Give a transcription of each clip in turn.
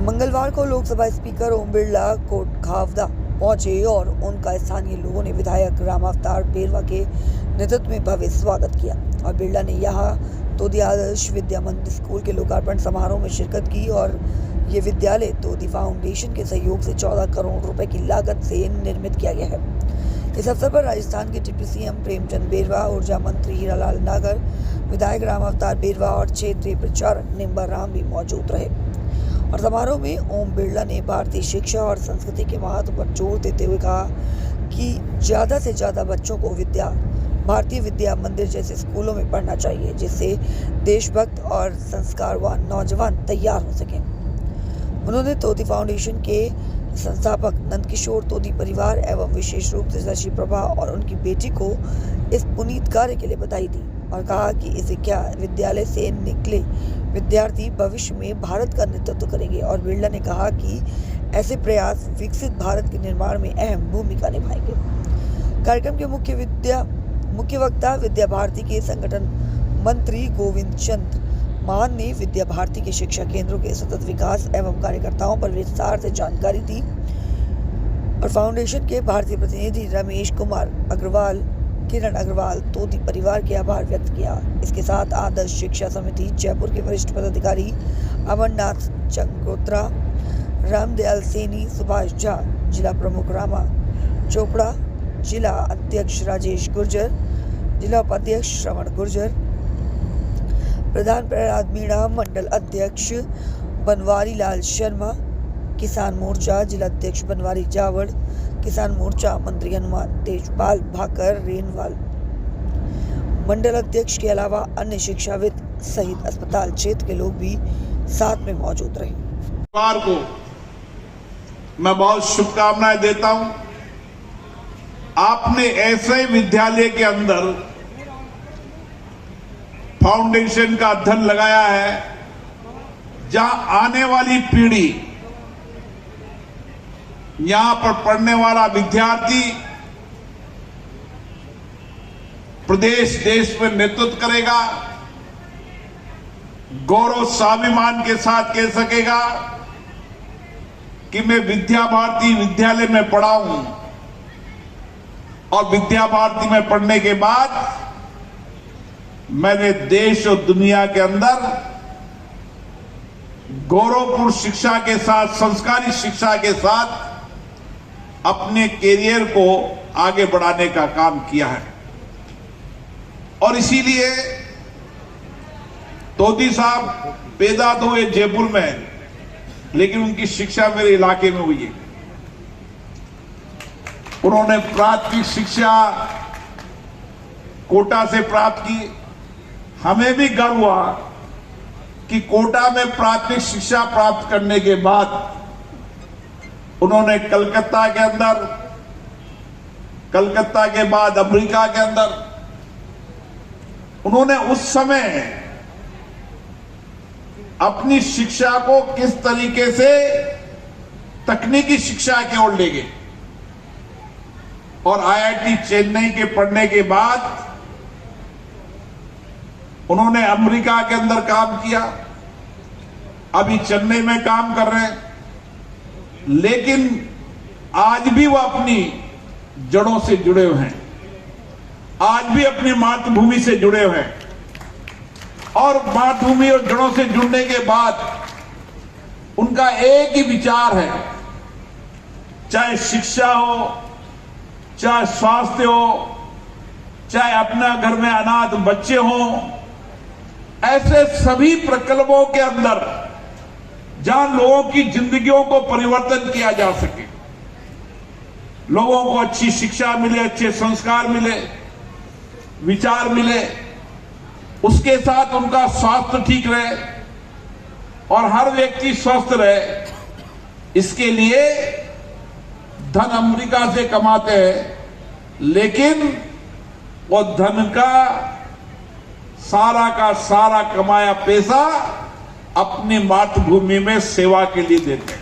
मंगलवार को लोकसभा स्पीकर ओम बिरला कोटखावदा पहुंचे और उनका स्थानीय लोगों ने विधायक रामावतार बेरवा के नेतृत्व में भव्य स्वागत किया। और बिरला ने यहां तोदी आदर्श विद्या मंदिर स्कूल के लोकार्पण समारोह में शिरकत की और ये विद्यालय तोदी फाउंडेशन के सहयोग से 14 करोड़ रुपए की लागत से निर्मित किया गया है। इस अवसर पर राजस्थान के डिप्टी सीएम प्रेमचंद बेरवा, ऊर्जा मंत्री हीरालाल नागर, विधायक रामावतार बेरवा और क्षेत्रीय प्रचारक निम्बा राम भी मौजूद रहे। और समारोह में ओम बिरला ने भारतीय शिक्षा और संस्कृति के महत्व पर जोर देते हुए कहा कि ज़्यादा से ज़्यादा बच्चों को भारतीय विद्या मंदिर जैसे स्कूलों में पढ़ना चाहिए, जिससे देशभक्त और संस्कारवान नौजवान तैयार हो सकें। उन्होंने तोदी फाउंडेशन के संस्थापक नंदकिशोर तोदी परिवार एवं विशेष रूप से शशि प्रभा और उनकी बेटी को इस पुनीत कार्य के लिए बधाई दी और कहा कि इस विद्यालय से निकले विद्यार्थी भविष्य में भारत का नेतृत्व करेंगे। और बिरला ने कहा कि ऐसे प्रयास विकसित भारत के निर्माण में अहम भूमिका निभाएंगे। कार्यक्रम के मुख्य वक्ता विद्या भारती के संगठन मंत्री गोविंद चंद्र मान ने विद्या भारती के शिक्षा केंद्रों के सतत विकास एवं कार्यकर्ताओं पर विस्तार से जानकारी दी और फाउंडेशन के भारतीय प्रतिनिधि रमेश कुमार अग्रवाल, किरण अग्रवाल तोदी परिवार के आभार व्यक्त किया। इसके साथ आदर्श शिक्षा समिति जयपुर के वरिष्ठ पदाधिकारी अमरनाथ चंगोत्रा, रामदयाल सैनी, सुभाष झा, जिला प्रमुख रामा चोपड़ा, जिला अध्यक्ष राजेश गुर्जर, जिला उपाध्यक्ष श्रवण गुर्जर, प्रधान प्रहलाद मीणा, मंडल अध्यक्ष बनवारी लाल शर्मा, किसान मोर्चा जिला अध्यक्ष बनवारी जावड़, किसान मोर्चा मंत्री हनुमान तेजपाल भाकर रेनवाल, मंडल अध्यक्ष के अलावा अन्य शिक्षाविद सहित अस्पताल क्षेत्र के लोग भी साथ में मौजूद रहे। परिवार को मैं बहुत शुभकामनाएं देता हूं। आपने ऐसे विद्यालय के अंदर फाउंडेशन का धन लगाया है जहां आने वाली पीढ़ी, यहां पर पढ़ने वाला विद्यार्थी प्रदेश देश में नेतृत्व करेगा, गौरव स्वाभिमान के साथ कह सकेगा कि मैं विद्या भारती विद्यालय में पढ़ा हूं और विद्या भारती में पढ़ने के बाद मैंने देश और दुनिया के अंदर गौरवपूर्ण शिक्षा के साथ, संस्कारी शिक्षा के साथ अपने कैरियर को आगे बढ़ाने का काम किया है। और इसीलिए तोदी साहब पैदा तो हुए जयपुर में, लेकिन उनकी शिक्षा मेरे इलाके में हुई है। उन्होंने प्राथमिक शिक्षा कोटा से प्राप्त की। हमें भी गर्व हुआ कि कोटा में प्राथमिक शिक्षा प्राप्त करने के बाद उन्होंने कलकत्ता के बाद अमेरिका के अंदर उन्होंने उस समय अपनी शिक्षा को किस तरीके से तकनीकी शिक्षा की ओर ले गए और आईआईटी चेन्नई के पढ़ने के बाद उन्होंने अमेरिका के अंदर काम किया, अभी चेन्नई में काम कर रहे हैं, लेकिन आज भी वो अपनी जड़ों से जुड़े हुए हैं, आज भी अपनी मातृभूमि से जुड़े हुए हैं। और मातृभूमि और जड़ों से जुड़ने के बाद उनका एक ही विचार है, चाहे शिक्षा हो, चाहे स्वास्थ्य हो, चाहे अपना घर में अनाथ बच्चे हों, ऐसे सभी प्रकल्पों के अंदर जहां लोगों की जिंदगियों को परिवर्तन किया जा सके, लोगों को अच्छी शिक्षा मिले, अच्छे संस्कार मिले, विचार मिले, उसके साथ उनका स्वास्थ्य ठीक रहे और हर व्यक्ति स्वस्थ रहे, इसके लिए धन अमेरिका से कमाते हैं, लेकिन वो धन का सारा कमाया पैसा अपनी मातृभूमि में सेवा के लिए देते हैं।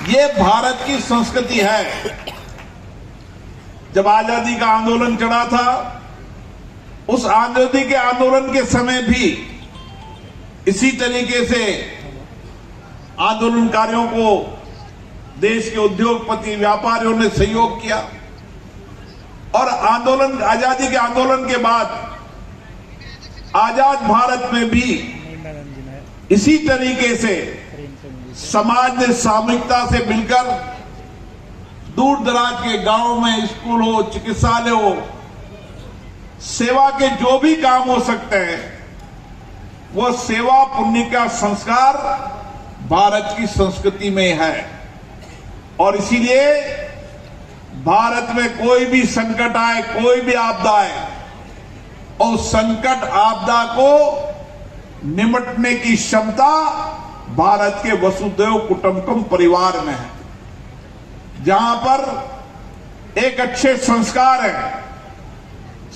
ये भारत की संस्कृति है। जब आजादी का आंदोलन चढ़ा था, उस आजादी के आंदोलन के समय भी इसी तरीके से आंदोलनकारियों को देश के उद्योगपति व्यापारियों ने सहयोग किया और आजादी के आंदोलन के बाद आजाद भारत में भी इसी तरीके से समाज ने सामूहिकता से मिलकर दूर दराज के गांवों में स्कूल हो, चिकित्सालय हो, सेवा के जो भी काम हो सकते हैं, वो सेवा पुण्य का संस्कार भारत की संस्कृति में है। और इसीलिए भारत में कोई भी संकट आए, कोई भी आपदा आए, और संकट आपदा को निपटने की क्षमता भारत के वसुधैव कुटुंबकम परिवार में है, जहां पर एक अच्छे संस्कार है।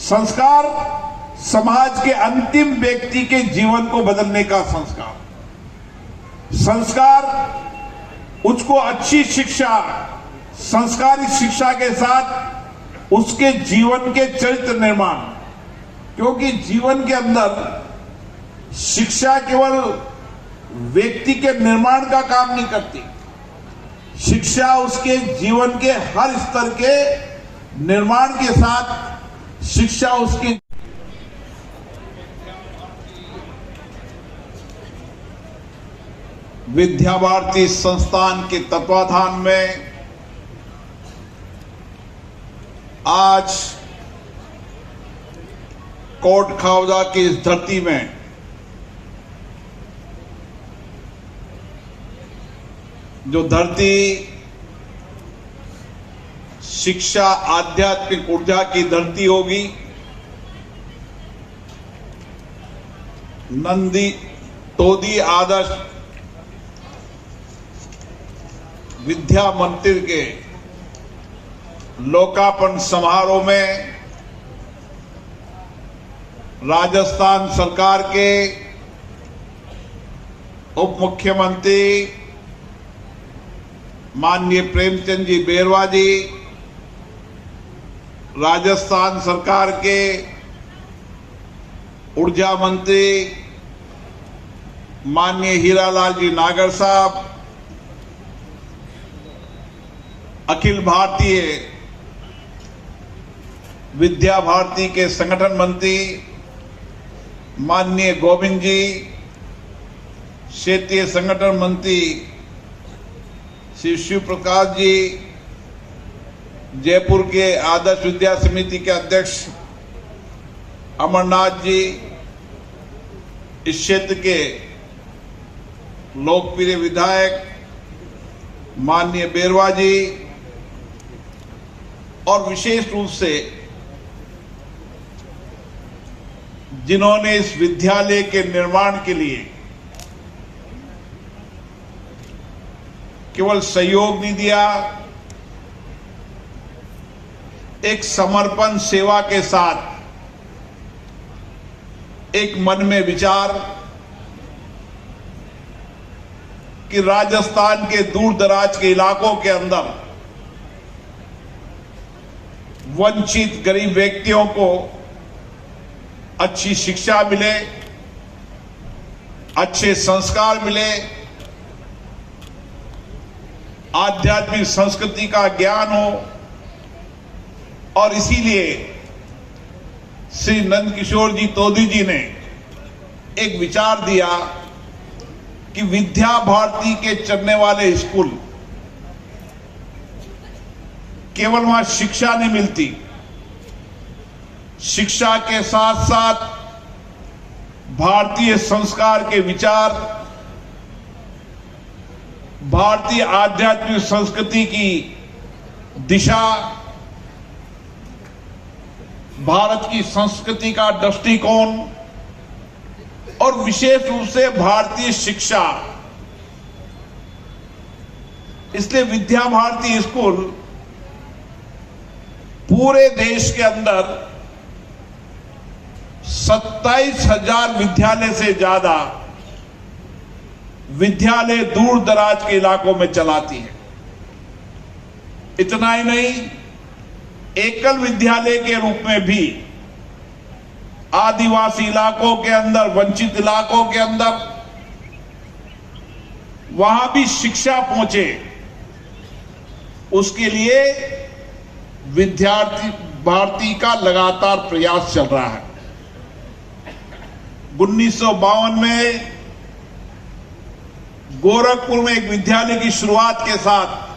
संस्कार समाज के अंतिम व्यक्ति के जीवन को बदलने का संस्कार, संस्कार उसको अच्छी शिक्षा, संस्कारित शिक्षा के साथ उसके जीवन के चरित्र निर्माण, क्योंकि जीवन के अंदर शिक्षा केवल व्यक्ति के निर्माण का काम नहीं करती, शिक्षा उसके जीवन के हर स्तर के निर्माण के साथ शिक्षा उसकी विद्या भारती संस्थान के तत्वाधान में आज कोट खावजा की इस धरती में जो धरती शिक्षा आध्यात्मिक ऊर्जा की धरती होगी, नंदी तोदी आदर्श विद्या मंदिर के लोकार्पण समारोह में राजस्थान सरकार के उप मुख्यमंत्री माननीय प्रेमचंद जी बैरवा जी, राजस्थान सरकार के ऊर्जा मंत्री माननीय हीरालाल जी नागर साहब, अखिल भारतीय विद्या भारती के संगठन मंत्री माननीय गोविंद जी, क्षेत्रीय संगठन मंत्री श्री शिव प्रकाश जी, जयपुर के आदर्श विद्या समिति के अध्यक्ष अमरनाथ जी, इस क्षेत्र के लोकप्रिय विधायक माननीय बैरवा जी, और विशेष रूप से जिन्होंने इस विद्यालय के निर्माण के लिए केवल सहयोग नहीं दिया, एक समर्पण सेवा के साथ एक मन में विचार कि राजस्थान के दूर दराज के इलाकों के अंदर वंचित गरीब व्यक्तियों को अच्छी शिक्षा मिले, अच्छे संस्कार मिले, आध्यात्मिक संस्कृति का ज्ञान हो, और इसीलिए श्री नंदकिशोर जी तोदी जी ने एक विचार दिया कि विद्या भारती के चलने वाले स्कूल केवल वहां शिक्षा नहीं मिलती, शिक्षा के साथ साथ भारतीय संस्कार के विचार, भारतीय आध्यात्मिक संस्कृति की दिशा, भारत की संस्कृति का दृष्टिकोण, और विशेष रूप से भारतीय शिक्षा। इसलिए विद्या भारती स्कूल पूरे देश के अंदर 27,000 विद्यालय से ज्यादा विद्यालय दूर दराज के इलाकों में चलाती है। इतना ही नहीं, एकल विद्यालय के रूप में भी आदिवासी इलाकों के अंदर, वंचित इलाकों के अंदर वहां भी शिक्षा पहुंचे, उसके लिए विद्यार्थी भारती का लगातार प्रयास चल रहा है। 1952 में गोरखपुर में एक विद्यालय की शुरुआत के साथ